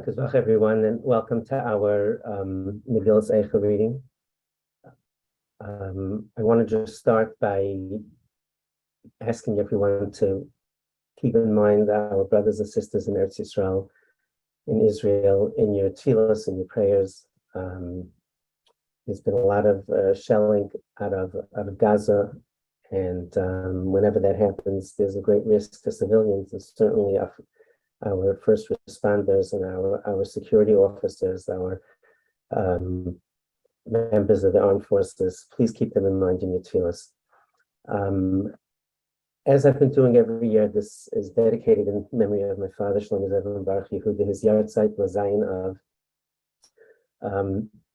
Good everyone, and welcome to our Megilas Eicha reading. I want to just start by asking everyone to keep in mind our brothers and sisters in Eretz Yisrael, in Israel, in your tefillos, in your prayers. There's been a lot of shelling out of Gaza, and whenever that happens, there's a great risk to civilians, and certainly our first responders and our security officers, our members of the armed forces. Please keep them in mind in your tefillos. As I've been doing every year, this is dedicated in memory of my father, Shlomo Zevon Baruch Hu, his yahrzeit was Zayin of.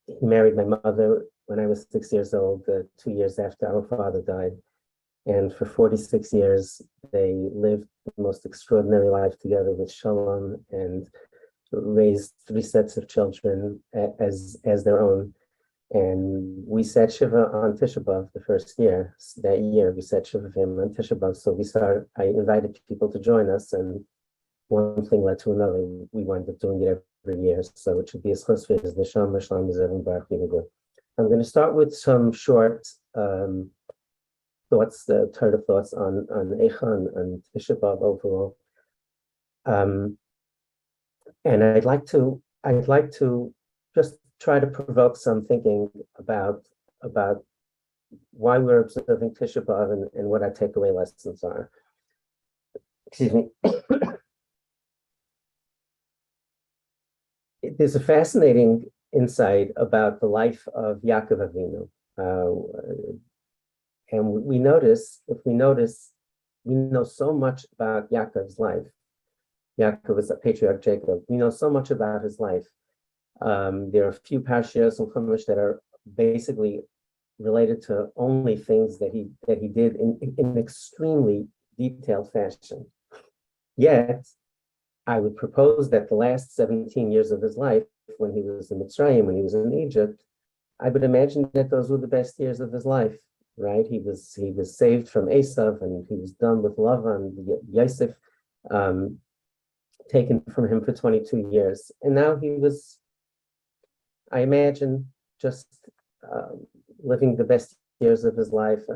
He married my mother when I was 6 years old, 2 years after our father died. And for 46 years, they lived the most extraordinary life together with Shalom and raised 3 sets of children as their own. And we sat Shiva on Tisha B'Av the first year. That year, we sat Shiva him on Tisha B'Av. So I invited people to join us, and one thing led to another. We wound up doing it every year. So it should be as close to his Neshama Shlomo Zevon Baruch Hu. I'm going to start with some short thoughts, the Torah thoughts on Eicha and Tisha B'Av overall, and I'd like to just try to provoke some thinking about why we're observing Tisha B'Av and what our takeaway lessons are. Excuse me. There's a fascinating insight about the life of Yaakov Avinu. And we know so much about Yaakov's life. Yaakov is a patriarch Jacob. We know so much about his life. There are a few parashiyos in Chumash that are basically related to only things that he did in extremely detailed fashion. Yet, I would propose that the last 17 years of his life, when he was in Mitzrayim, when he was in Egypt, I would imagine that those were the best years of his life. Right, he was saved from Esav, and he was done with Lavan, Yosef, taken from him for 22 years, and now he was, I imagine, just living the best years of his life.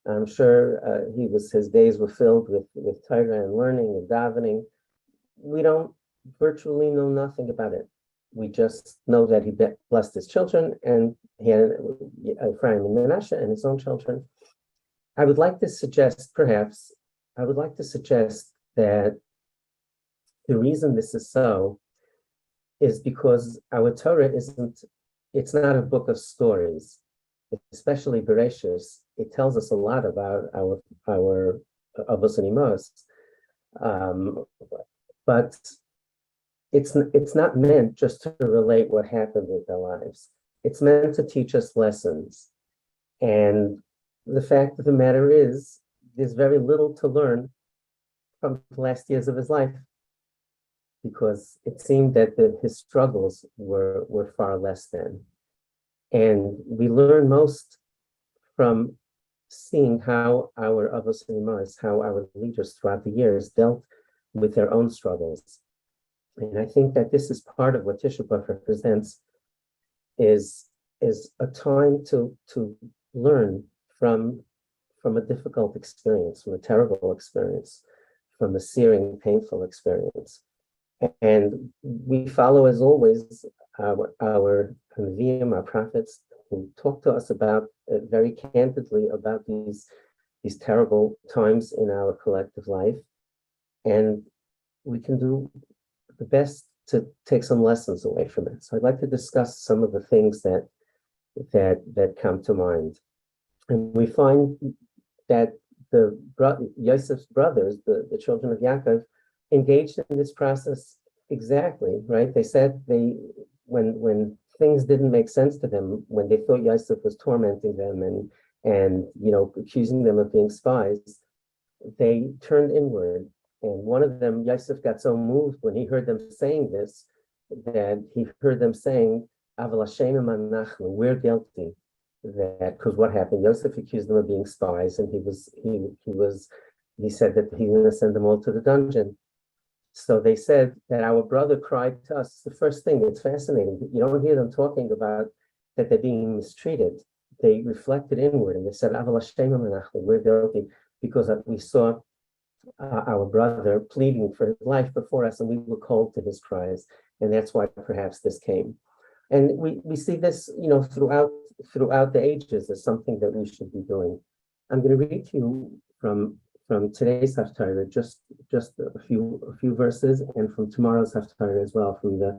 I'm sure his days were filled with Torah and learning and davening. We don't virtually know nothing about it. We just know that he blessed his children, and he had Ephraim and Menashe and his own children. I would like to suggest that the reason this is so is because our Torah it's not a book of stories, especially Bereshis. It tells us a lot about our Avos and Imos, but it's not meant just to relate what happened with their lives. It's meant to teach us lessons. And the fact of the matter is, there's very little to learn from the last years of his life, because it seemed that his struggles were far less than. And we learn most from seeing how our Avos and Imos, how our leaders throughout the years dealt with their own struggles. And I think that this is part of what Tisha B'Av represents, is a time to learn from a difficult experience, from a terrible experience, from a searing, painful experience. And we follow, as always, our Nevi'im, our prophets, who talk to us about very candidly about these terrible times in our collective life, and we can do the best to take some lessons away from it. So I'd like to discuss some of the things that come to mind. And we find that Yosef's brothers, the children of Yaakov, engaged in this process exactly, right? They said when things didn't make sense to them, when they thought Yosef was tormenting them and accusing them of being spies, they turned inward. And one of them, Yosef, got so moved when he heard them saying this, that he heard them saying, Aval Hashem anachnu, we're guilty. Because what happened? Yosef accused them of being spies, and he said that he's going to send them all to the dungeon. So they said that our brother cried to us. It's the first thing. It's fascinating. You don't hear them talking about that they're being mistreated. They reflected inward and they said, "Aval Hashem Menachli," we're guilty because we saw our brother pleading for his life before us, and we were cold to his cries, and that's why perhaps this came. And we see this, throughout the ages as something that we should be doing. I'm going to read to you from today's Haftarah, just a few verses, and from tomorrow's Haftarah as well, from the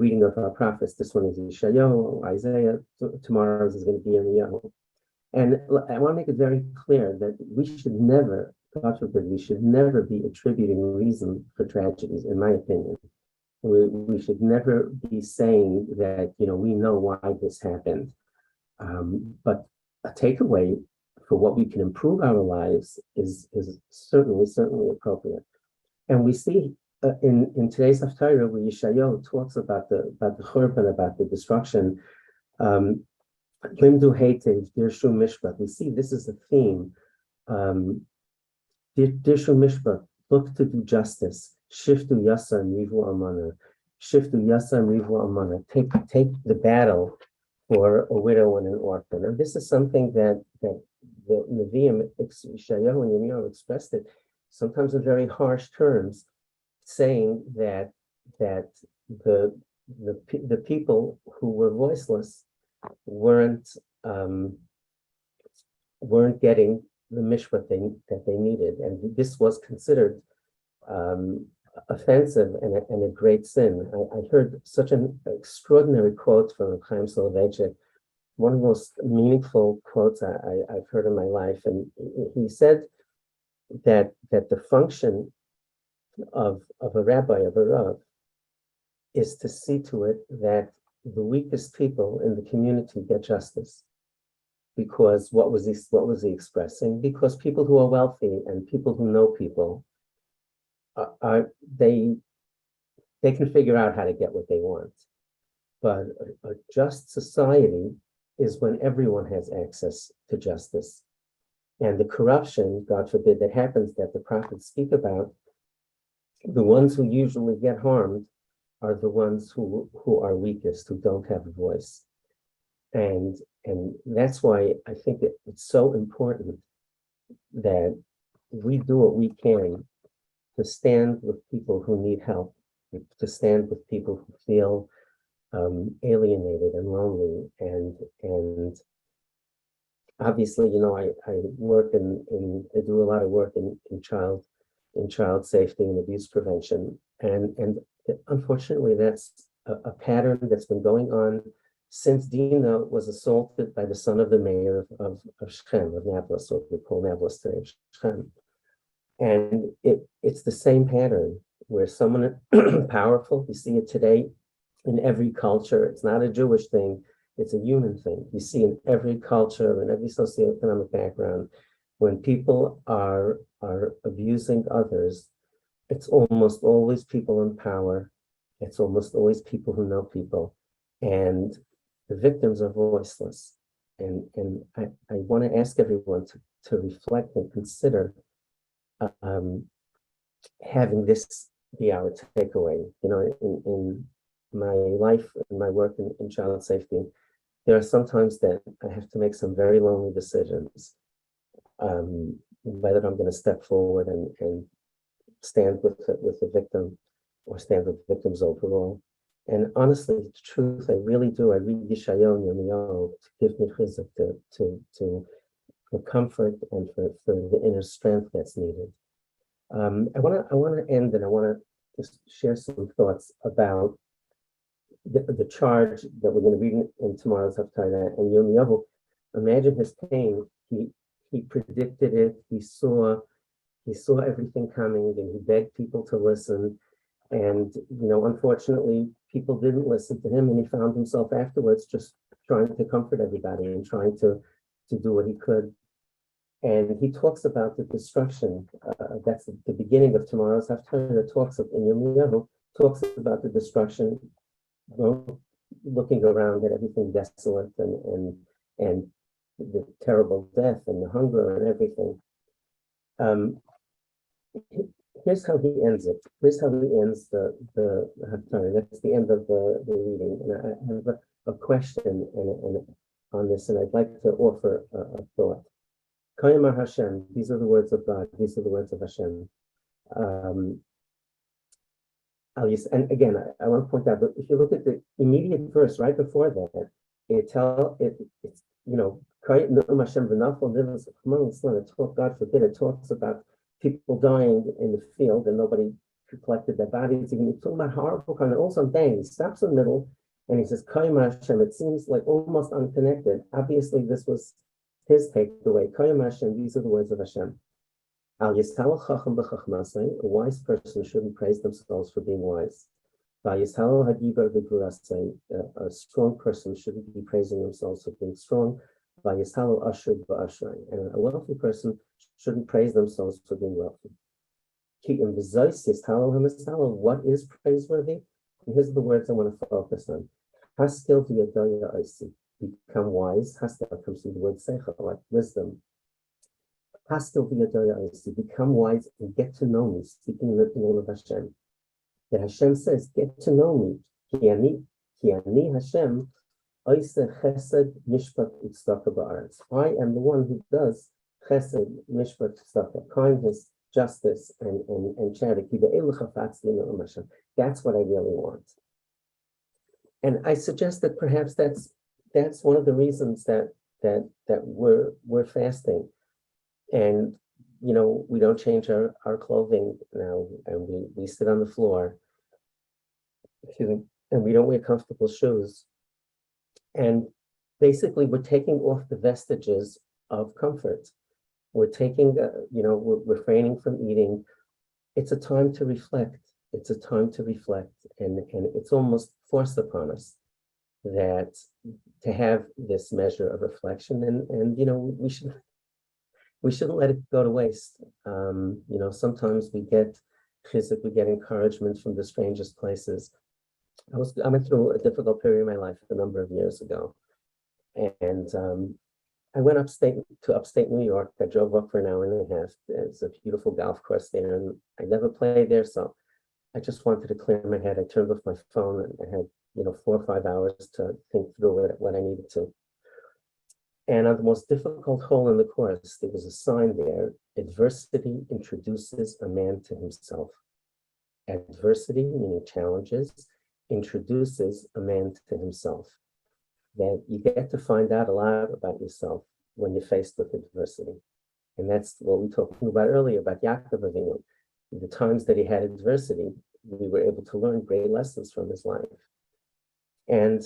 reading of our prophets. This one is Yeshayahu, Isaiah. Tomorrow's is going to be Yirmiyahu. And I want to make it very clear that we should never, God forbid, we should never be attributing reason for tragedies, in my opinion. We should never be saying that, we know why this happened. But a takeaway for what we can improve our lives is certainly appropriate. And we see in today's Haftarah where Yeshayahu talks about the Churban, about the destruction, Limdu Heitev, Dirshu Mishpat. We see this is a theme. Dirshu Mishpat, look to do justice. Shiftu Yasam Rivu Amana. Shiftu Yasam Rivu Amana. Take the battle for a widow and an orphan. And this is something that the Nevi'im, Yeshayahu and Yirmiyahu expressed it, sometimes in very harsh terms, saying that the people who were voiceless weren't getting the mishpat that they needed, and this was considered offensive and a great sin. I heard such an extraordinary quote from Chaim Soloveitchik, one of the most meaningful quotes I've heard in my life, and he said that the function of a rabbi, of a rav, is to see to it that the weakest people in the community get justice. Because what was he expressing? Because people who are wealthy and people who know people they can figure out how to get what they want. But a just society is when everyone has access to justice. And the corruption, God forbid, that happens that the prophets speak about, the ones who usually get harmed are the ones who are weakest, who don't have a voice. And that's why I think it's so important that we do what we can to stand with people who need help, to stand with people who feel alienated and lonely. And obviously, I work I do a lot of work in child safety and abuse prevention. And unfortunately, that's a pattern that's been going on since Dina was assaulted by the son of the mayor of Shechem, of Nablus, what we call Nablus today, Shechem. And it's the same pattern where someone powerful, you see it today in every culture. It's not a Jewish thing, it's a human thing. You see in every culture, in every socioeconomic background, when people are abusing others, it's almost always people in power. It's almost always people who know people. And the victims are voiceless. And I want to ask everyone to reflect and consider having this be our takeaway. In my life, in my work in child safety, there are sometimes that I have to make some very lonely decisions, whether I'm going to step forward and stand with the victim or stand with victims overall. And honestly, the truth, I really do. I read Yeshayahu and Yirmiyahu to give me chizuk, for comfort and for the inner strength that's needed. I want to end, and I want to just share some thoughts about the charge that we're going to read in tomorrow's Haftarah. And Yirmiyahu, imagine his pain. He predicted it. He saw everything coming, and he begged people to listen. And unfortunately, people didn't listen to him, and he found himself afterwards just trying to comfort everybody and trying to do what he could. And he talks about the destruction. That's the beginning of tomorrow's Haftarah. In Yirmiyahu talks about the destruction, looking around at everything desolate and the terrible death and the hunger and everything. here's how he ends it. Here's how he ends the Haftarah. That's the end of the reading. And I have a question and on this, and I'd like to offer a thought. Kayamar Hashem, these are the words of God, these are the words of Hashem. And again, I want to point out that if you look at the immediate verse right before that, it's God forbid, it talks about people dying in the field and nobody collected their bodies. He's talking about horrible kind of also bang, he stops in the middle and he says, Kayim Hashem. It seems like almost unconnected. Obviously, this was his takeaway. Kayim Hashem, these are the words of Hashem. Al Yishalach Chacham b'Chachmasai, a wise person shouldn't praise themselves for being wise. Val Yishalach Hagibar b'Gvurasai, a strong person shouldn't be praising themselves for being strong. Val Yishalach Asher b'Ashrei, and a wealthy person shouldn't praise themselves for being wealthy. What is praiseworthy? And here's the words I want to focus on. Haskell v'yadaya oisi, become wise. Haskell comes from the word seichel, like wisdom. Haskell v'yadaya oisi, become wise and get to know me, speaking in the name of Hashem. That Hashem says, get to know me. Ki ani Hashem, oise chesed mishpat utzedakah ba'aretz. I am the one who does chesed mishpat utzedakah, kindness, justice, and charity. That's what I really want. And I suggest that perhaps that's one of the reasons that we're fasting. And we don't change our clothing now, and we sit on the floor, and we don't wear comfortable shoes. And basically we're taking off the vestiges of comfort. We're taking, we're refraining from eating. It's a time to reflect. It's a time to reflect. And it's almost forced upon us that to have this measure of reflection. And we shouldn't let it go to waste. Sometimes we get chizuk, we get encouragement from the strangest places. I went through a difficult period in my life a number of years ago. And I went upstate New York. I drove up for an hour and a half. It's a beautiful golf course there, and I never played there, so I just wanted to clear my head. I turned off my phone, and I had 4 or 5 hours to think through what I needed to. And on the most difficult hole in the course, there was a sign there: adversity introduces a man to himself. Adversity, meaning challenges, introduces a man to himself. That you get to find out a lot about yourself when you're faced with adversity. And that's what we talked about earlier about Yaakov Avinu. The times that he had adversity, we were able to learn great lessons from his life. And,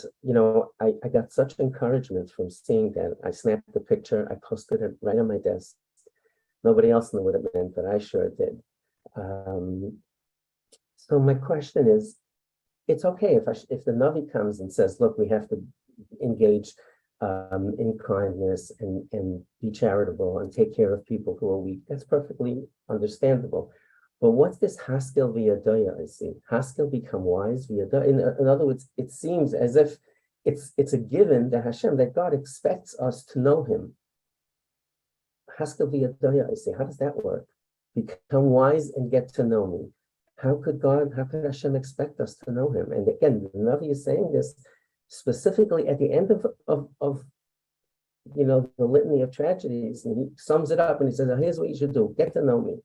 I got such encouragement from seeing that. I snapped the picture, I posted it right on my desk. Nobody else knew what it meant, but I sure did. So my question is, it's okay if the Navi comes and says, look, we have to engage in kindness and be charitable and take care of people who are weak. That's perfectly understandable. But what's this Haskel v'yadaya I see? Haskel, become wise v'yadaya. In other words, it seems as if it's a given that Hashem, that God expects us to know him. Haskel v'yadaya I see. How does that work? Become wise and get to know me. How could Hashem expect us to know him? And again, the Navi is saying this specifically at the end of the litany of tragedies, and he sums it up and he says, here's what you should do: get to know me.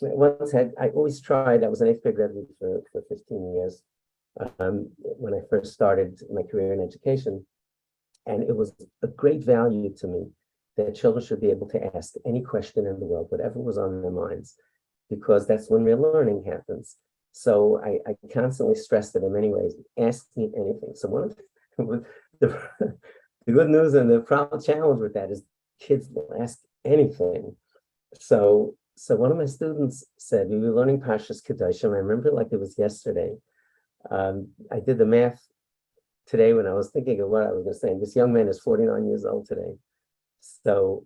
I always tried. I was an 8th grade graduate for 15 years when I first started my career in education, and it was a great value to me that children should be able to ask any question in the world, whatever was on their minds, because that's when real learning happens. So I constantly stressed it in many ways. Ask me anything. So one of the good news and the problem challenge with that is kids will ask anything. So one of my students said, we were learning Parshas Kedoshim. I remember it like it was yesterday. I did the math today when I was thinking of what I was going to say. This young man is 49 years old today. So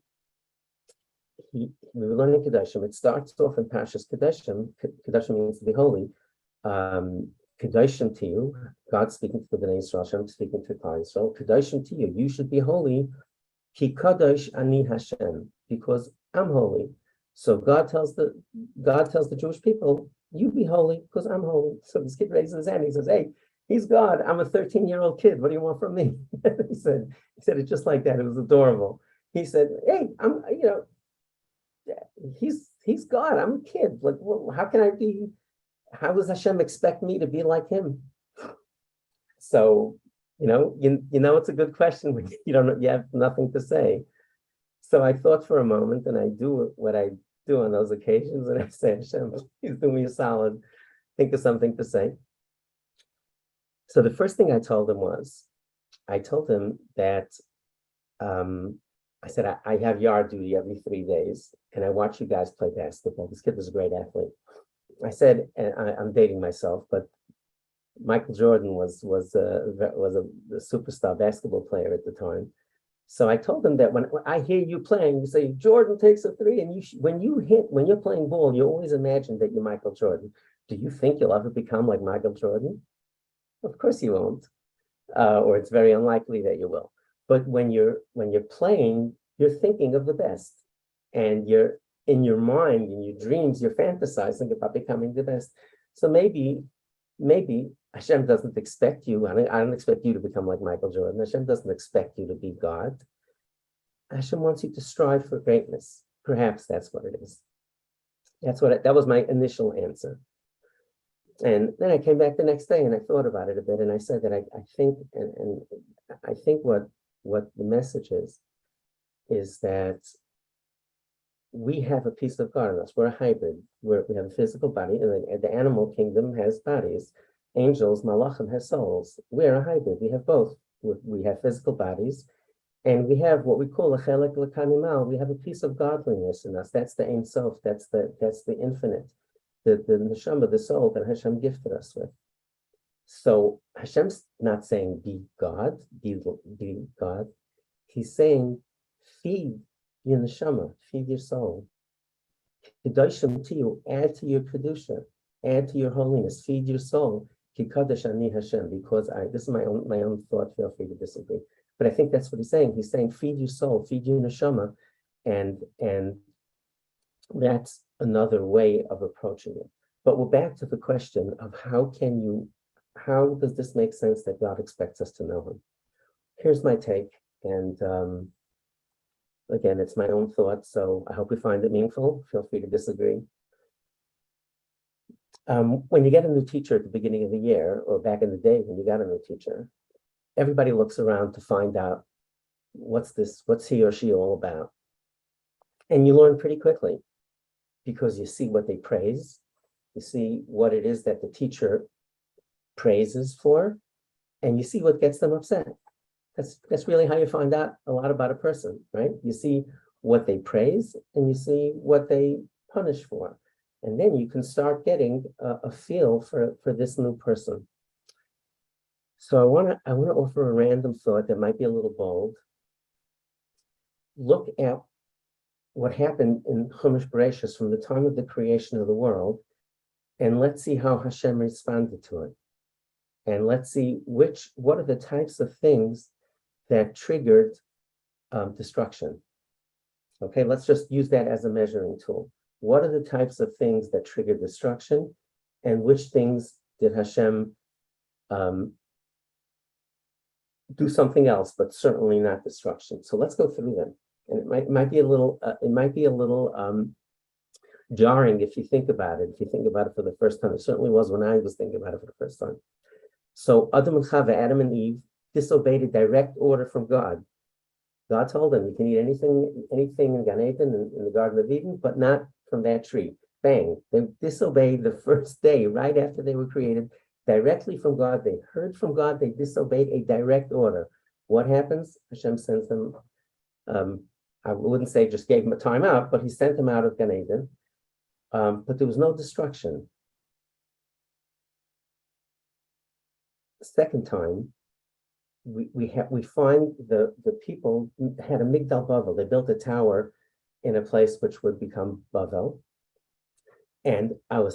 we were learning Kedoshim. It starts off in Parshas Kedoshim. Kedoshim means to be holy. Kedoshim to you, God speaking to the Bnei Yisrael, Hashem speaking to Klal Yisrael. Kedoshim to you, you should be holy. Ki kadosh ani Hashem, because I'm holy. So God tells the Jewish people, you be holy because I'm holy. So this kid raises his hand. He says, hey, he's God. I'm a 13-year-old kid. What do you want from me? he said it just like that. It was adorable. He said, hey, he's God. I'm a kid. Like, well, how does Hashem expect me to be like him? So, it's a good question when you have nothing to say. So I thought for a moment, and I do what I do on those occasions, and I say, Hashem, please do me a solid, think of something to say. So the first thing I told him that I said, I have yard duty every 3 days, and I watch you guys play basketball. This kid was a great athlete. I said, and I'm dating myself, but Michael Jordan was a superstar basketball player at the time. So I told him that when I hear you playing, you say Jordan takes a three, and when you're playing ball, you always imagine that you're Michael Jordan. Do you think you'll ever become like Michael Jordan? Of course you won't, or it's very unlikely that you will. But when you're playing, you're thinking of the best, and you're in your mind, in your dreams, you're fantasizing about becoming the best. So maybe Hashem doesn't expect you. I don't expect you to become like Michael Jordan. Hashem doesn't expect you to be God. Hashem wants you to strive for greatness. Perhaps that's what it is. That was my initial answer. And then I came back the next day and I thought about it a bit, and I said that I think, and I think what the message is that we have a piece of God in us. We're a hybrid. We have a physical body, and the animal kingdom has bodies. Angels, malachim, has souls. We're a hybrid. We have both. We have physical bodies, and we have what we call a chelek l'kanimal. We have a piece of godliness in us. That's the Ein Sof. That's the infinite, the neshama, the soul that Hashem gifted us with. So Hashem's not saying be God, be God. He's saying feed your neshama, feed your soul. Kedoshim to you, add to your kedusha, add to your holiness, feed your soul. Kikadosh ani Hashem, because this is my own thought. Feel free to disagree, but I think that's what he's saying. He's saying feed your soul, feed your neshama, and that's another way of approaching it. But we're back to the question of how does this make sense that God expects us to know him? Here's my take, and again, it's my own thought, so I hope you find it meaningful. Feel free to disagree. When you get a new teacher at the beginning of the year, or back in the day when you got a new teacher, everybody looks around to find out what's he or she all about. And you learn pretty quickly because you see what they praise, you see what it is that the teacher praises for, and you see what gets them upset. That's really how you find out a lot about a person, right? You see what they praise and you see what they punish for. And then you can start getting a feel for this new person. So I want to offer a random thought that might be a little bold. Look at what happened in Chumash Bereshis from the time of the creation of the world, and let's see how Hashem responded to it. And let's see what are the types of things that triggered destruction. Okay, let's just use that as a measuring tool. What are the types of things that trigger destruction, and which things did Hashem do something else, but certainly not destruction? So let's go through them, and it might be a little jarring if you think about it. If you think about it for the first time, it certainly was when I was thinking about it for the first time. So Adam and Chava, Adam and Eve, disobeyed a direct order from God. God told them you can eat anything in Gan Eden, in the Garden of Eden, but not from that tree. Bang. They disobeyed the first day, right after they were created, directly from God. They heard from God. They disobeyed a direct order. What happens? Hashem sends them, I wouldn't say just gave them a time out, but he sent them out of Gan Eden. But there was no destruction. The second time, we find the people had a Migdal Bavel. They built a tower in a place which would become Bavel. And our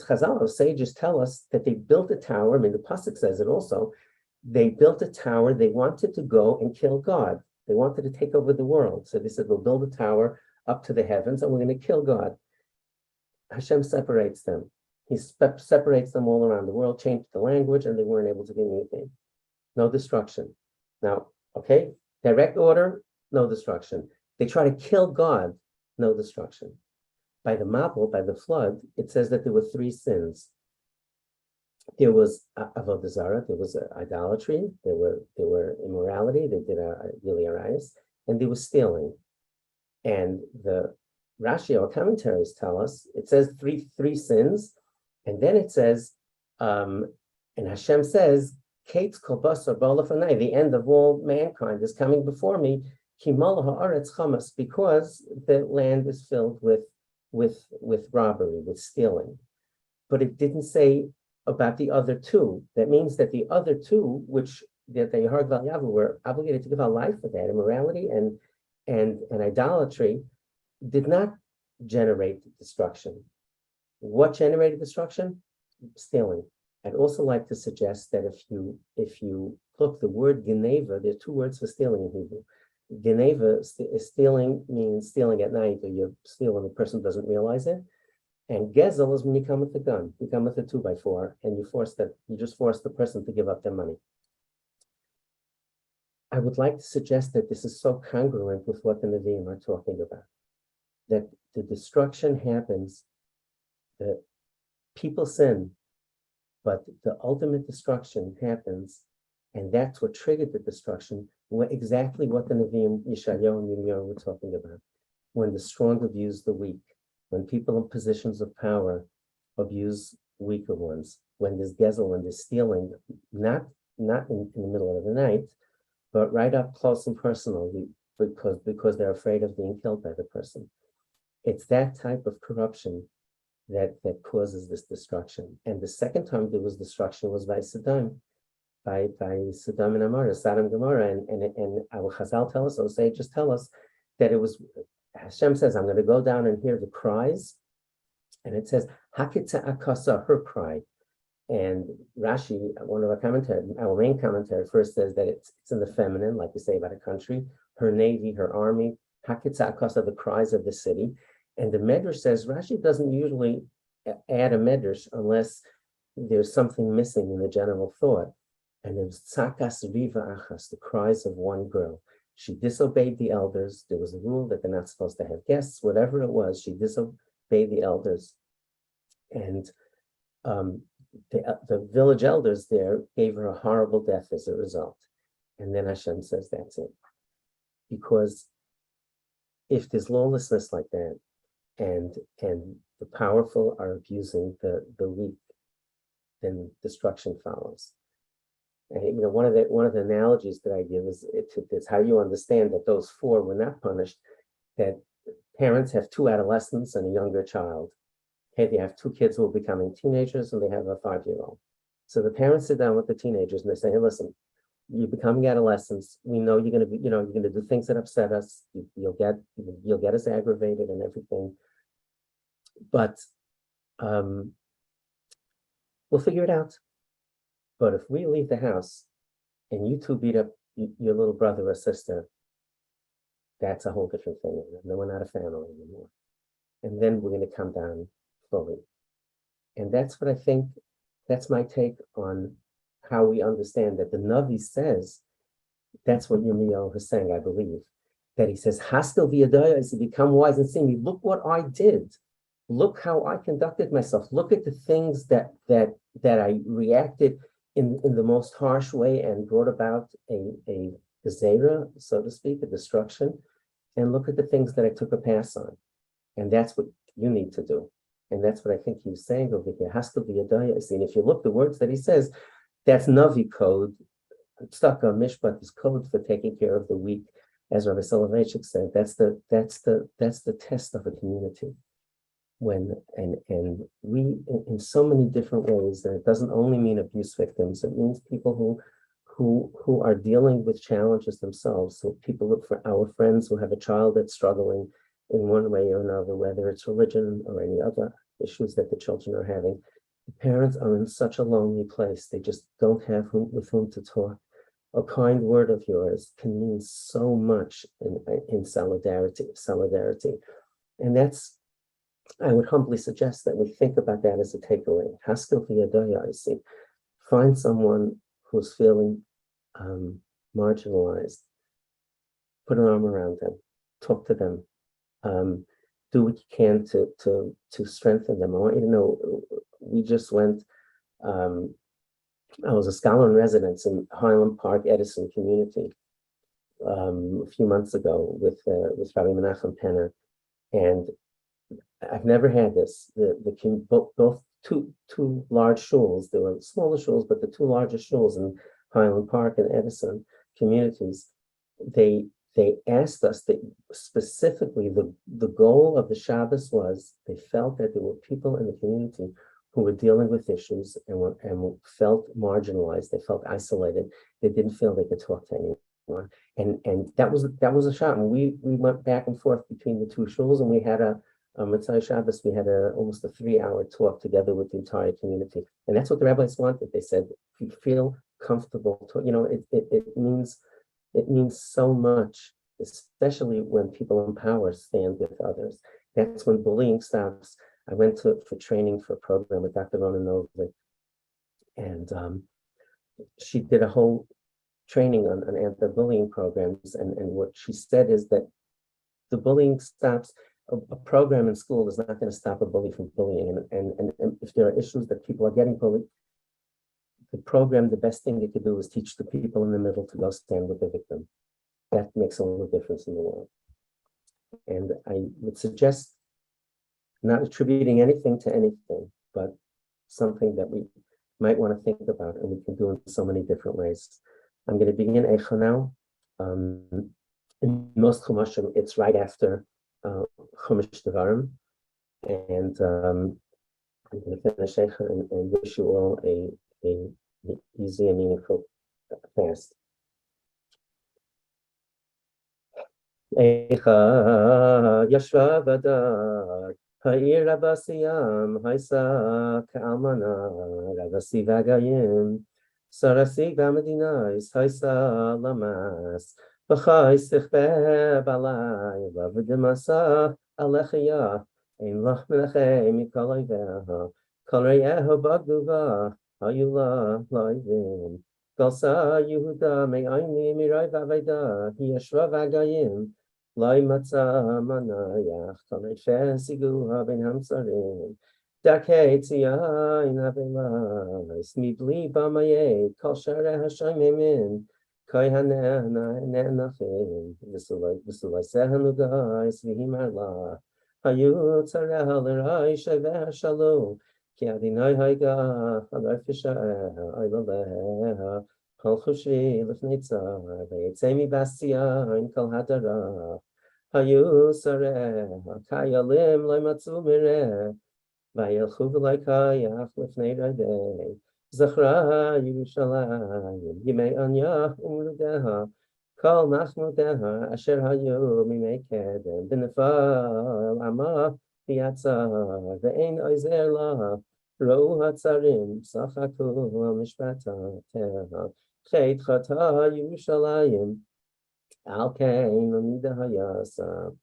sages tell us that they built a tower. I mean, the pasuk says it also. They built a tower. They wanted to go and kill God. They wanted to take over the world. So they said, we'll build a tower up to the heavens and we're going to kill God. Hashem separates them. He separates them all around the world, changed the language, and they weren't able to communicate. No destruction. Now, okay, direct order, no destruction. They try to kill God, no destruction. By the Mabul, by the flood, it says that there were three sins. There was avodah zarah, there was idolatry, there were immorality, they did a really arayos, and there was stealing. And the Rashi, our commentaries tell us, it says three sins, and then it says, and Hashem says, Kates kolbasa balafanai, the end of all mankind is coming before me, kimala haaretz chamas, because the land is filled with robbery, with stealing. But it didn't say about the other two. That means that the other two, which that they heard Valyavu were obligated to give our life for that, immorality and idolatry, did not generate destruction. What generated destruction? Stealing. I'd also like to suggest that if you look, the word geneva, there are two words for stealing in Hebrew. Geneva, stealing means stealing at night, or you steal when the person doesn't realize it. And gezel is when you come with a gun, you come with a 2x4, and you just force the person to give up their money. I would like to suggest that this is so congruent with what the Nevi'im are talking about, that the destruction happens, that people sin, but the ultimate destruction happens, and that's what triggered the destruction, exactly what the Nevi'im, Yeshayahu and Yirmiyahu were talking about, when the strong abuse the weak, when people in positions of power abuse weaker ones, when there's gezel, when there's stealing, not in the middle of the night, but right up close and personal, because they're afraid of being killed by the person. It's that type of corruption that causes this destruction. And the second time there was destruction was by Sodom, by Sodom and Amorah, Sodom and Gomorrah, and our Chazal tell us, or sages tell us, that it was, Hashem says, I'm going to go down and hear the cries, and it says, Hakitza Akasa, her cry. And Rashi, one of our main commentary, first says that it's in the feminine, like you say about a country, her navy, her army, Hakitza Akasa, the cries of the city. And the Medrash says, Rashi doesn't usually add a Medrash unless there's something missing in the general thought. And it was Tzakas Riva Achas, the cries of one girl. She disobeyed the elders. There was a rule that they're not supposed to have guests, whatever it was, she disobeyed the elders. And the village elders there gave her a horrible death as a result. And then Hashem says, that's it. Because if there's lawlessness like that, and the powerful are abusing the weak, then destruction follows. And one of the analogies that I give is it's how you understand that those four were not punished, that parents have two adolescents and a younger child. Okay, they have two kids who are becoming teenagers and they have a 5-year-old. So the parents sit down with the teenagers and they say, hey, listen, you're becoming adolescents. We know you're going to be, you're going to do things that upset us. You'll get us aggravated and everything. But we'll figure it out. But if we leave the house and you two beat up your little brother or sister, that's a whole different thing. And then we're not a family anymore. And then we're going to come down fully. And that's what I think, that's my take on how we understand that the Navi says, that's what Yirmiyahu is saying, I believe, that he says, Haskel v'yadaya, is to become wise and see me. Look what I did. Look how I conducted myself. Look at the things that I reacted in the most harsh way and brought about a gezerah, so to speak, a destruction. And look at the things that I took a pass on. And that's what you need to do. And that's what I think he's saying over here. Haskel v'yadaya. And if you look the words that he says, that's Navi code. Stuck on Mishpat is code for taking care of the weak, as Rabbi Soloveitchik said. That's the test of a community. And we, in so many different ways, and it doesn't only mean abuse victims, it means people who are dealing with challenges themselves. So people look for our friends who have a child that's struggling in one way or another, whether it's religion or any other issues that the children are having. The parents are in such a lonely place. They just don't have with whom to talk. A kind word of yours can mean so much in solidarity. And that's I would humbly suggest that we think about that as a takeaway. Haskell v'yadoya, I see. Find someone who's feeling marginalized. Put an arm around them. Talk to them. Do what you can to strengthen them. I want you to know, we just went. I was a scholar in residence in Highland Park Edison community a few months ago with Rabbi Menachem Penner, and I've never had this. Both two large shuls. There were smaller shuls, but the two largest shuls in Highland Park and Edison communities, they asked us that specifically the goal of the Shabbos was they felt that there were people in the community who were dealing with issues and felt marginalized. They felt isolated. They didn't feel they could talk to anyone. And that was a shot. And we went back and forth between the two shuls, and we had Motzai Shabbos, we had almost a 3-hour talk together with the entire community. And that's what the rabbis wanted. They said, if you feel comfortable, it means so much, especially when people in power stand with others. That's when bullying stops. I went for training for a program with Dr. Rona Novick, and she did a whole training on anti-bullying programs. And what she said is that the bullying stops. A program in school is not going to stop a bully from bullying. And if there are issues that people are getting bullied, the program, the best thing it could do is teach the people in the middle to go stand with the victim. That makes all the difference in the world. And I would suggest not attributing anything to anything, but something that we might want to think about, and we can do in so many different ways. I'm going to begin Eicha now. In most Chumashim, it's right after Chumash Devarim, and I'm going to finish Eicha and wish you all a easy and meaningful fast. Eicha Yashva Badar Ha'ir Rabasiyam Haisa Ka'almana Rabasi Vagayim Sarasi Gamadinais Haisa Lamas B'chai Sichbe Balai Lavadimasa Alechia Ein Lach Menachem Mikolai Veha Kol Reyeho Bagduva Hayula Laivim Galsa Yehuda Me'ayni Mirai Vaveda Yashva Vagayim Lai Matza Manayach Kalei Sigu Ben Hamsarim Dakei Tziyain Avelais Mibli Bamaye Kol Shareh Hashem Emin Kai Hanenachim V'sulai Sehanugais V'himarla Hayu Tzareh L'rai Sheveh Shalom Ki Adinai Haiga Alai Fisha Ailaleha Kol Chushvi L'fnei Tzar V'yetzei Mibastiyan Kol Hadara Hayu Sareh Kayalim Lo Matzu Mireh V'yelchu V'lai Kayach L'fnei Radei Zachra Yerushalayim Yimei Anya Umrudeha Kol Machmudeha Asher Hayu Mimei Kedem B'nefal Amah V'yatzar V'ein Oizer Laha Ro'u Hatzarim Sachaku Mishpata Teha Chet Chata Yerushalayim Al Kein Amida Hayasa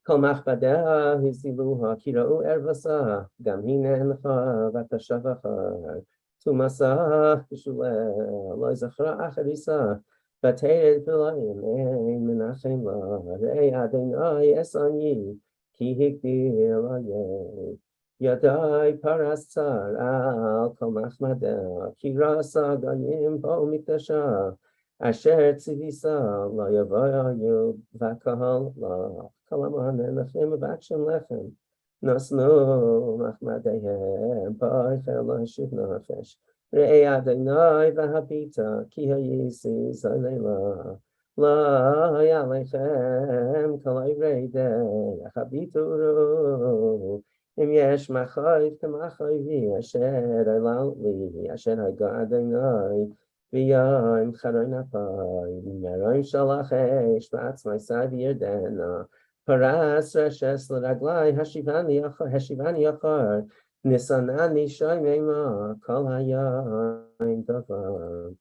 Kol Machbadeha Hiziluha Kira'u Ervasa Gam Hinencha V'tashavacha Tumasa Shuleh Lo Zachra Acharisa V'teired V'layim Ein Menachem La Re'ei Adonai Esani Ki Higdil Ayeh Yadai Paras Tzar Al Kol Machmadeh Ki Rasa Gayim Bo Mikdasha Asher Tzivisa La Yavayu V'Kahal La Kalaman Enachem V'Akshem Lechem Nasnu Machmadehem Ba'Eichel Hashiv Nafesh Re'ei Adonai V'Habita Ki Hayisi Zalela La Yalechem Kol Ereidei Achabituru Im Yesh Machayv K'Machayvi Asher Elal Li Asher Haga Adonai V'yayim Charoy Napai Meroim Shalach Eish V'atzmai Sai V'Yerdena Paras Reshes L'Raglai Hashivani Yachar Nisanani Shoy Meima Kol Hayayim Davar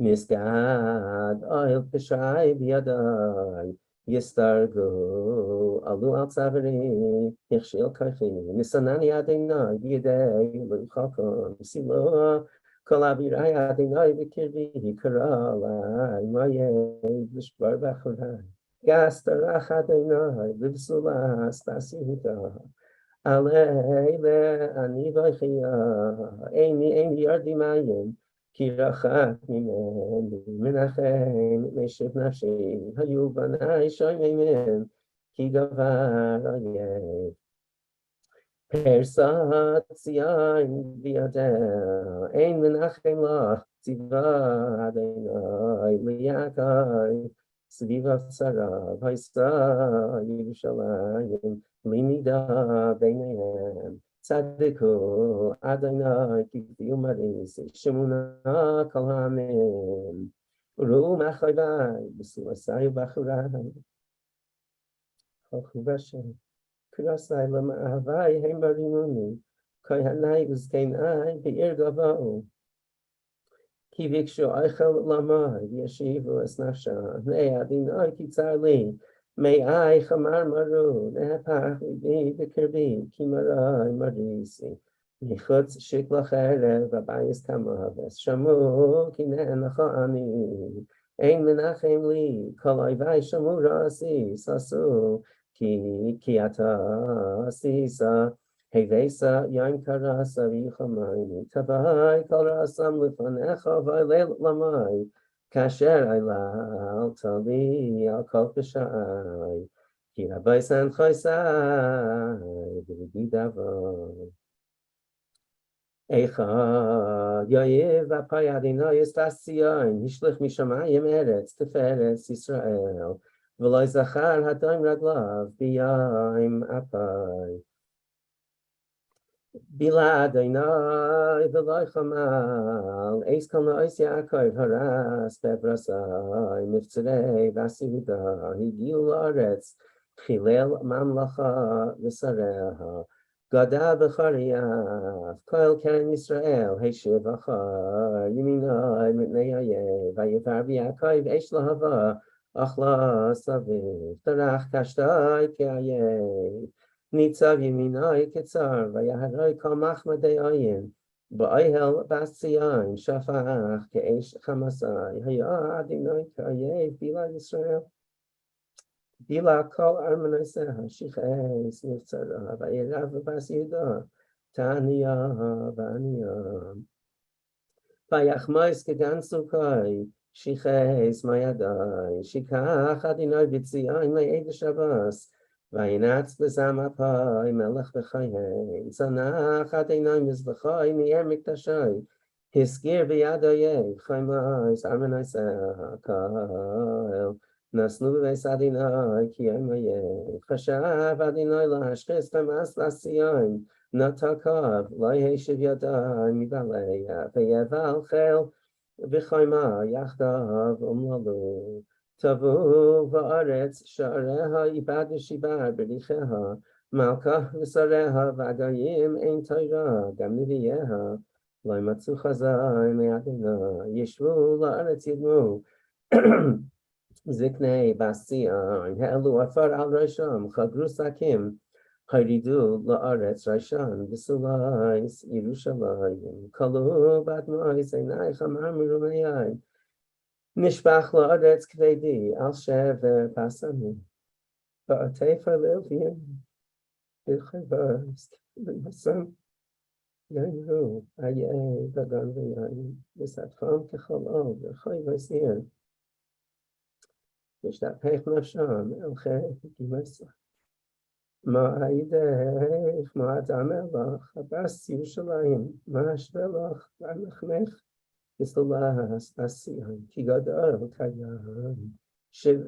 Misgad Oil Pishai B'Yadai Yistargu, alu al tzaveri, hichshil kachi, nisanani adonai, b'yedei, l'uchakom, silo, kol avirai adonai, v'kirvi, karalai, mayei, v'shbar b'churai, gastarach adonai, v'vsulas, v'asihita, aleile, ani v'chia, eini yardi mayim, כי רחק ממני, מנחם משך נפשי, היו בניי שומעים, כי גבר אויב. פרסת ציון בידה, אין מנחם לך, ציווה אדוני ליעקב, סביב הבשרה, וישא ירושלים, למידה ביניהם. צדקו אדוני כגדיל מריס, שמונה כל העמים, וראו מחריבי, בסולסי ובחורי, חוכו בשם, קרסי למאהבי הם ברימוני, כהני וזקני בעיר גבוהו, כי ביקשו איכל למי, וישיבו את נפשם, בני אדוני כי צר לי, מאי חמר מרו, נהפך ליבי בקרבי, כי מראי מריסי, מחוץ שקלה חרב, ובייס כמובס, שמעו כי נאנחה אני, אין מנחם לי, כל אויבי שמעו ראשי, ששו, כי אתה עשיסה, הבסה יין קרסה ויחמייני, תוואי כל רסם לפניך, וליל למי, כאשר איללת לי על כל פשעי, כי רבי סנכויסי, וליבי דבר. איכה יאיב אפי אדוני אסתס ציון, השליך משמיים ארץ תפארת ישראל, ולא זכר הדם רגליו ביום אפי. בילה אדוני ולא חמל, אס כל נאיס יעקב הרס בברסי, מבצרי והסעודה, הגיעו לארץ, חילל ממלכה ושריה, גדל בחרייו, כל קרן ישראל, הישב אחר, ימיני מפני אויב, ויפר ביעקב אש להבה, אכלה סביב, דרך קשתי כאויב, ניצב ימיני כצר, ויהרג כל מחמדי עין, באוהל בציון, שפך כאש חמסי, היה אדוני כאויב, בילה ישראל. בילה כל ארמנותיה, שכעס נבצרה, וירא ובסעודה, תעניה ועניה. ויחמוס כגן סוכי, שכעס מידי, שיקח אדוני בציון לעד השבס, וינץ בזם אפי מלך בחיים, צנח אדוני מזבחי מעיר מקדשי, הסגיר ביד אויב, חמוס ארמנותיה, קהל. נשנו בבית אדוני כי הם אויב, חשב אדוני להשחיז חמאס לציון, נתקב לא ישב ידי מבעליה, ויבל חיל וחיימה יחדיו אומללו. טבעו בארץ שעריה איבד ושיבר בריחיה, מלכה ושריה והגויים אין תורה, גם נביאיה, לא מצאו חזאי מאדוני, ישבו לארץ ידמו. זקני בציון, העלו עפר על ראשם, חגרו שקים, הרידו לארץ ראשן, וסולייס ירושלים, כלו באדמייס עיני חמר מרומי, נשפך לארץ כבדי, על שבר פסמי, בעוטף הלווים, בחברס, ובסם, יאמרו, איה בגן ויין, וסתפם כחול, וחוי וסיר, משתפך נפשם אל חטא גמסה. מה עידך, מה אדמה לך, הבס ירושלים, מה אשווה לך, ועמך בסולס בציון, כי גדול קיים,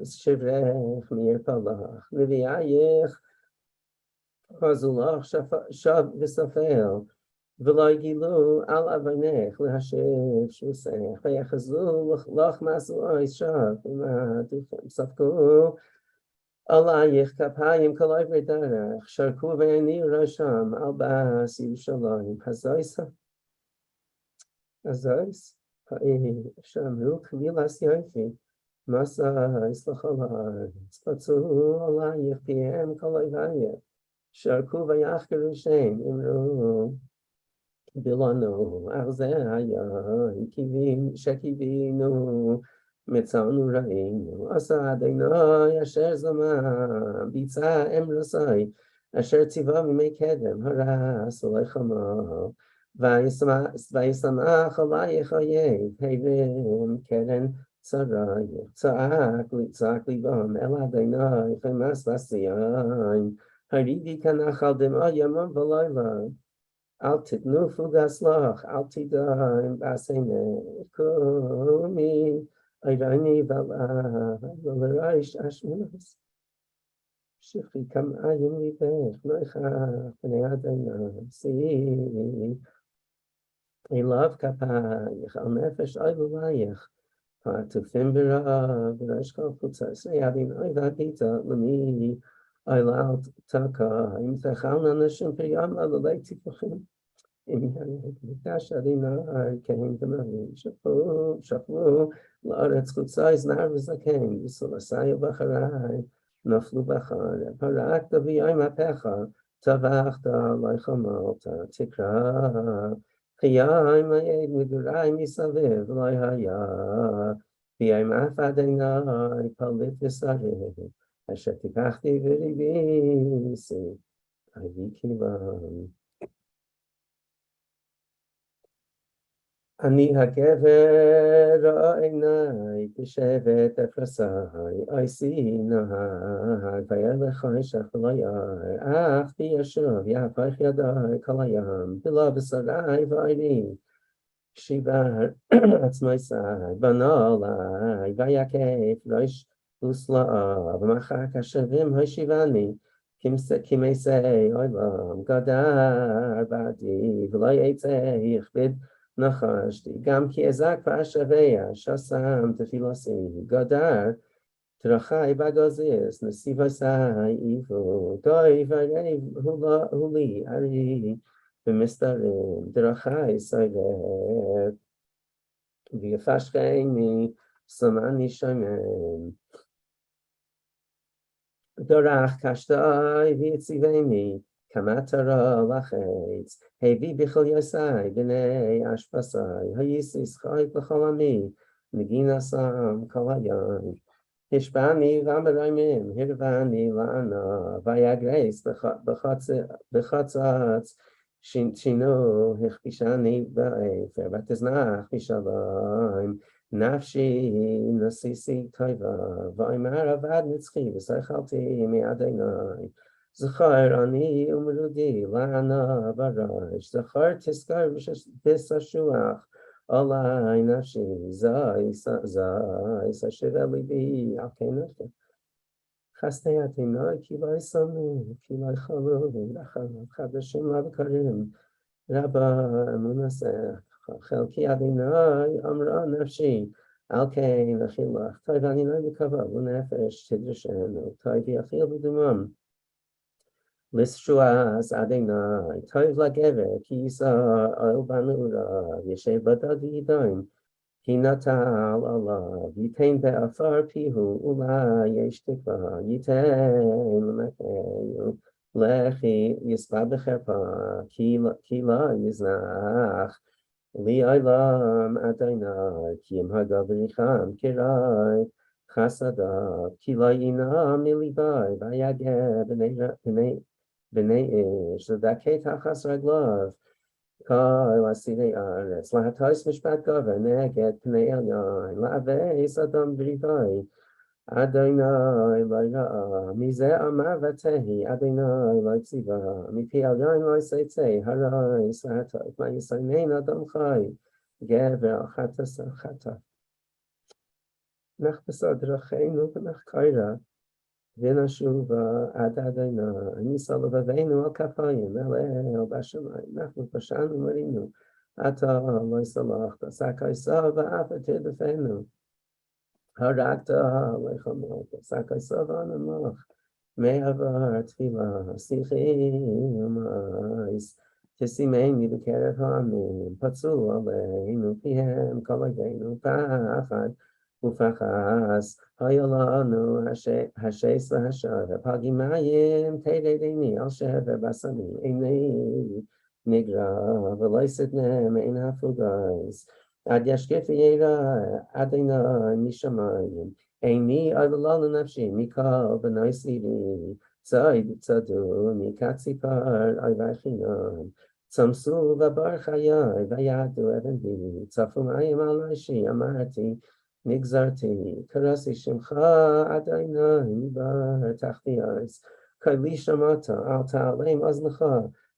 שברך מירפלך, נביאייך, חזו לך שב וספל, ולא יגילו על אבנך להשב שוסך, ויחזו לך מסעוי שב, ומעדוכם ספקו עלייך כפיים כל עברי דרך, שרקו והניעו ראשם על בס ירושלים, הזויס, שמרו כלילס יופי, Masa islachala, spatzu alayich piem kolayvaya, sharku vayachkeru shem imru, bilanu avzehaya, shekivinu, mitzanu rainu, asa adonai asher zama, bitza emrosai, asher tziva mimei kedem, haras oleichama, vayisama chalayich oyev, hevim keren, צעק ליבם אל אדוני חמס ועשיין הרידי כנחל דמעה יומם ולילה אל תתנו פוגס לך אל תדעים בעשיני קומי עירני ולרייש אשמנס שכי כמיים ליבך נויכה פני אדוני שיא אליו כפייך על נפש אוהלייך Tufim b'ra v'rashkal chutzas yadin oivadita l'mi oilal taka im techal nanashim priyam l'alei tifuchim im yadash adina kein t'mavim shaflu l'aretz chutzais nar v'zaken v'sulasaya b'charai naflu b'char parakta v'yayim apecha tavachta l'aichamalta tikra Chiyam ayed midurai misaviv loyhaya v'yayim afadinai palit v'saviv asher tikachti v'ribisi ayikivam Ani hagever ra'inai b'shevet efrasai oisi nahag v'yelechai shachlayar ach v'yashuv yafach yadai kalayam v'la v'sarai v'ayri shivar atzmaisai v'nalai v'yakef roish usla'a v'machak ashavim hoshivani kimesei oilam gadar ba'di v'lo yitzei yichbid Nachashti, Gam ki ezak v'ashaveya, shasam tefilasi, Gadar, Trachai bagazis, Nesivasai ifu, Goi v'arei huli, Ari, V'mistarim, Trachai soiver, V'yafashkeini, Samani shomen, Dorach kashtai v'yitziveni, Kamatara lachetz, Hevi bichol yasai, B'nei ashpasai, Hayisis chayt l'cholami, Negina sam kalayan, Hishbani v'amarayim, Hirvani la'ana, Vayagreis b'chatzatz, Shino hichbishani ba'efer, Batiznach b'shalayim, Nafshi nasisi taiva, V'aymar avad nitzchi, V'saychalti mi'adonai, Zachar ani umrudi lana barash. Zachar tiskar v'sashuach alai nafshi zai sashiva libi alkei nafshi. Chastei atinai kilai samu kilai chalu lacham chadashim labakarim rabba emunaseh chelki adinai amra nafshi alkei nachilach toivani nai mikava v'nefesh tidrashenu toivi achil v'dumam Lishuas Adonai, Tov Lagever, Kisa Al Banura, Yeshev Badavidaim, Hinatal Allah, Yitain Be'afar Pihu, Ula Yeshtikva, Yitain Lemekeyu, Lechi Yisba Becherpa, Kila Yiznach, Li Olam Adonai, Kim Hagavricham, Kirai, Chasada, Kila Yinam Milibai, Vayageh, B'nei ish, l'dakei tachas raglav, kol asidei aretz, lahatos mishpat gava, neged p'nei elyon, la'aveis adam b'rivai, Adonai lo'ira'a, mizeh amar v'tehi, Adonai lo'tziva, mipi elyon lo'seitei, harai sahatot, ma'yisanein adam chai, gever chatas chata. Nach besad racheinu v'nach kaira, Vinashuva Adadina, Nisalavavenu al Kapayim, El Bashamai, Nafu Pashanu Marinu, Ata Loisalach, Sakai Sava Apatidafenu, Harakta Lechamot, Sakai Sava Namach, Meavar Tvila, Sichim, Tisimeni, the Kerev Hamim, Patsu Aleinu, Pihem, Kalavenu, Pachad, ופחס, היה לנו השש והשב, פגים מים, תדדני על שבר בסמי, איני נגרע, ולא יסתנם אין הפוגז, עד ישקף ירא, עדיני משמיים, איני עלולה לנפשי, מכל בני סירי, צדו מקציפר, אי וחינם, צמסו ובר חיי, ויעדו אבן בי, צפו מים על ראשי, אמרתי, נגזרתי, קרסי שמך, אדוני, בר תחתי ארץ, קולי שמעת, אל תעלם אוזנך,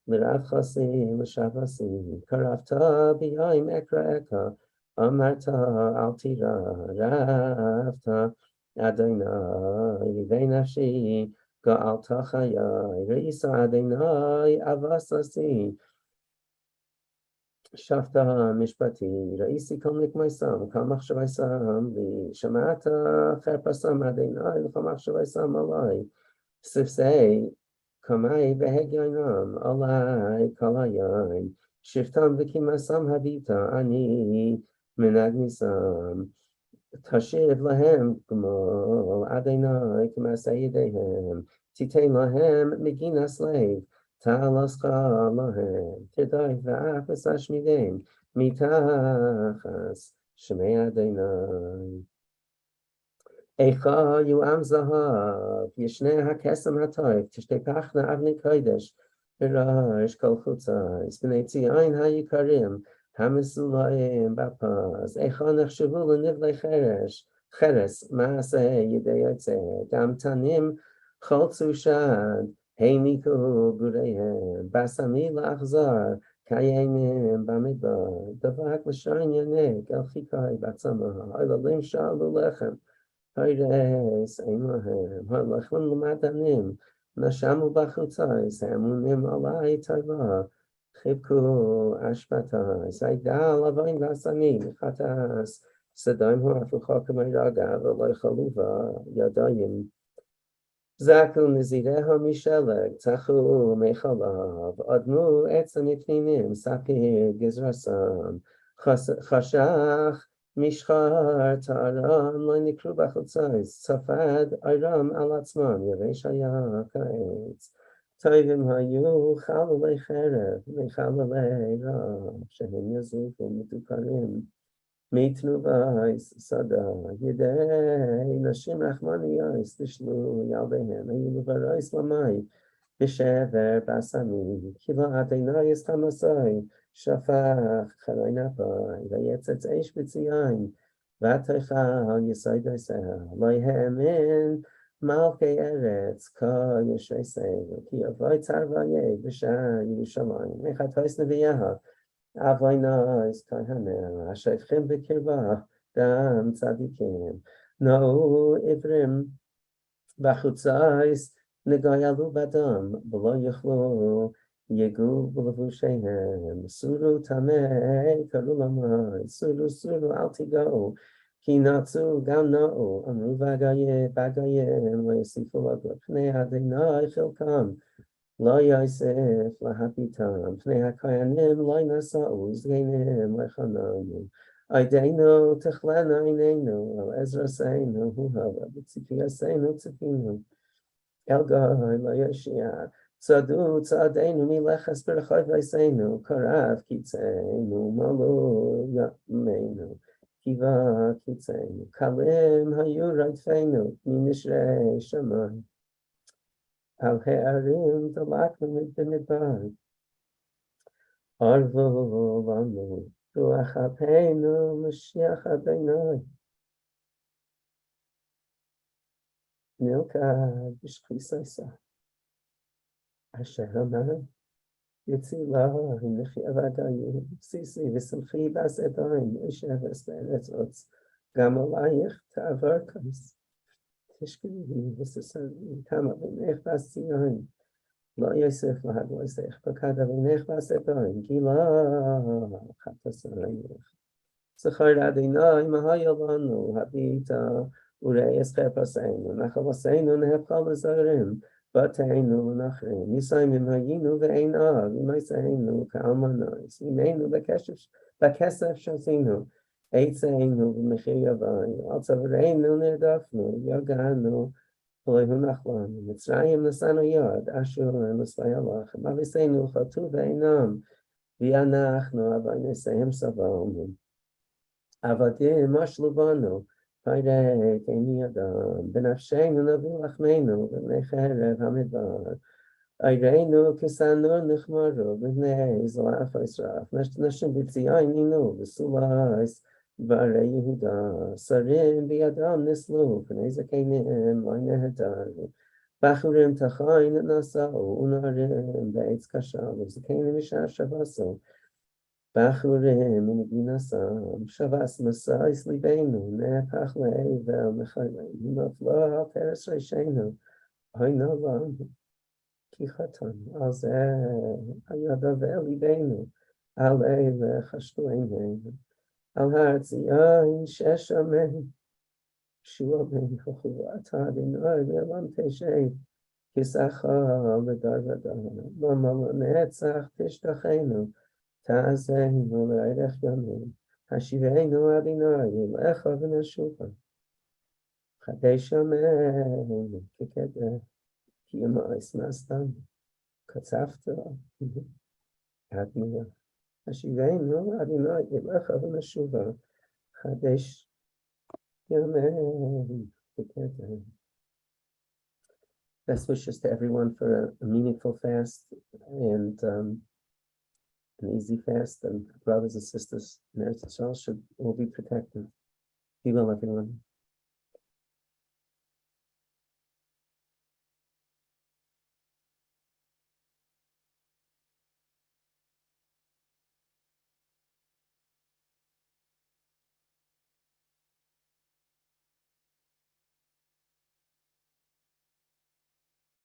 לרב חסים ושבסים, קרבת ביום אקראך, אמרת אל תירא, רבת, אדוני, בנפשי, גאלת חיי, ראיסה אדוני, אבססי, שבתה משפטי, ראיסי כל נקמייסם, כל מחשבי שם לי, שמעת חרפסם אדוני, וכל מחשבי שם עלי, ספסי, קמאי והגיינם, עלי כל היין, שבתם וכמסם הביטה, אני מנגניסם, תשיב להם כמו אדוני כמעשה ידיהם, תיתן להם מגינס לב, תעלסך להם, תדעי ואפס אשמידם, מתחס שמי אדוני. איכה יועם זהב, ישנה הקסם הטוב, תשתפכנה אבני קודש, בראש כל חוצייס, בני ציון היקרים, המסולאים בפז, איכה נחשבו לנבלי חרס, מעשה ידי יוצא, גם תנים חולצו שד, העמיקו גוריהם, בסמי לאכזר, קיימים במדבר, דבק לשון ינק, אל חיקי בעצמה, אלוהים שאלו לכם, הירס אין להם, הלכם למדענים, נשמו בחוצייס, האמונים עלי טובה, חיבקו אשפתייס, הידל אבוין ועשני, מחטס, סדיים הפוכו כמרגע, ולא חלובה ידיים. זקו נזיריה משלג, צחו מחלב, אדמו עצם מפנינים, ספיר גזרסם, חשך משחר טהרם, לא נקרו בחוצייס, צפד ארם על עצמם, יבש היה כעץ. טובים היו חללי חרב, וחללי רב, שהם יזופו מדוכרים. מתנובייס סדה, ידי נשים רחמניות, תשלו ילדיהם, היו לברויס למי, בשבר בסמי, כי לא אדוני אסתמסוי, שפך חרוי נפוי, ויצץ אש בציון, ותאכל יסוד עשר, לא יאמין מלכי ארץ, כה יושבי סבל, כי אבוי צר ויהיה בשער ירושלים, מחטויס נביאה, אבוינוס כהנא, השייכים בקרבה, דם צדיקים, נאו עברים בחוצייס, נגויאלו בדם, ולא יאכלו, יגעו בלבושיהם, סורו טמא, קראו למי, סורו אל תיגעו, כי נצו גם נאו, אמרו בגויים, לא יוסיפו לו פני אדוני חלקם, לא יוסף להביטם, פני הכהנים לא נשאו, זקנים לחננו. עדינו תכלנה עינינו, על עזרתנו הוא הווה, בציפייתנו ציפינו. אל גוי לא יושיע, צעדו צעדינו מלכס ברחובותינו, קרב קיצנו, מלאו ימינו, קיבה קיצנו, כלים היו רדפנו, מנשרי שמיים. על הערים דלקנו במדבר, ערבו לנו, רוח אפינו, משיח אדוני. נלכד בשכיסייסה, אשר אמר, יצילה, הנחיה וגאי, בסיסי ושמחי בעשתיים, ישבס בארץ עוץ, גם עלייך תעבור כוס. תשכבי וססרי, כמה בנך בעשיין, לא יוסף להגלסך, פקד אבינך בעשתיים, גילה חפשייך. זכר אדוני מההיה לנו, הביטה ורעס חפשנו, נחלשנו נהפכה לזרים, בתינו לנחרים, ניסיימים היינו ואין אב, ימייסנו כאלמנוס, ימינו בכסף שעשינו, Eitzeinu v'mechir yavayim, al tzavareinu nirdafnu, yaganu, v'lehu nachlanu, Mitzrayim nasanu yad, Ashur l'svayalachem, aviseinu chatu v'einam, v'yanachnu avayneseim savam, avadim ashlubanu, Pairei keini adam, b'nafsheinu navi lachmeinu, v'nei cherev hamidbar, Ayreinu kisanu nichmaru, v'nei zolaf Yisraf, nashim b'tzion inu, v'sulais, Bare Yehuda, Sarim biyadam nislu, Pnei zakenim, Mayne hedaru, Bachurim tachayin nasa, Unarim be'etz kasham, Zakenim isha shavaso, Bachurim iniginasam, Shavas masais libenu, Nepach le'evel mechayim, Nafla al teres reishenu, Haynavam, Kichatan, Alzeh, Hayadav libenu, Alei chashtueinu, Al Harzion Sheshamen Shuamen Chuvata Dinoi Velam Teshe Kisacha Vedarvada Mama Netzach Tishtachenu Tazenu Leirech Yamin Hashivenu Adinoi Lecha V'Neshuva Chadeshamen Kikede Kiyama Ismastan Katzafta Admira Hashivenu Adinoi Lecha V'Neshuva Chadesh Best wishes to everyone for a meaningful fast and an easy fast, and brothers and sisters in Eretz Yisrael should all be protected. Be well, everyone.